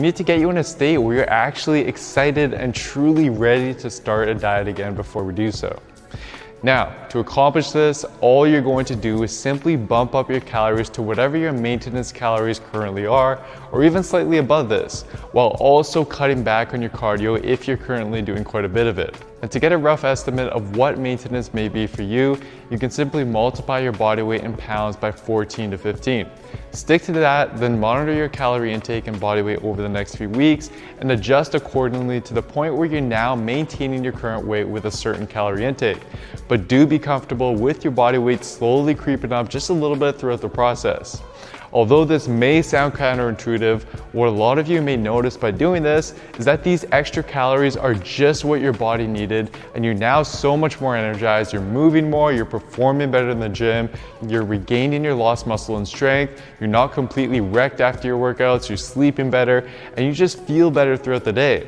need to get you in a state where you're actually excited and truly ready to start a diet again before we do so. Now, to accomplish this, all you're going to do is simply bump up your calories to whatever your maintenance calories currently are, or even slightly above this, while also cutting back on your cardio if you're currently doing quite a bit of it. And to get a rough estimate of what maintenance may be for you, you can simply multiply your body weight in pounds by 14 to 15. Stick to that, then monitor your calorie intake and body weight over the next few weeks and adjust accordingly to the point where you're now maintaining your current weight with a certain calorie intake. But do be comfortable with your body weight slowly creeping up just a little bit throughout the process. Although this may sound counterintuitive, what a lot of you may notice by doing this is that these extra calories are just what your body needed, and you're now so much more energized, you're moving more, you're performing better in the gym, you're regaining your lost muscle and strength, you're not completely wrecked after your workouts, you're sleeping better, and you just feel better throughout the day.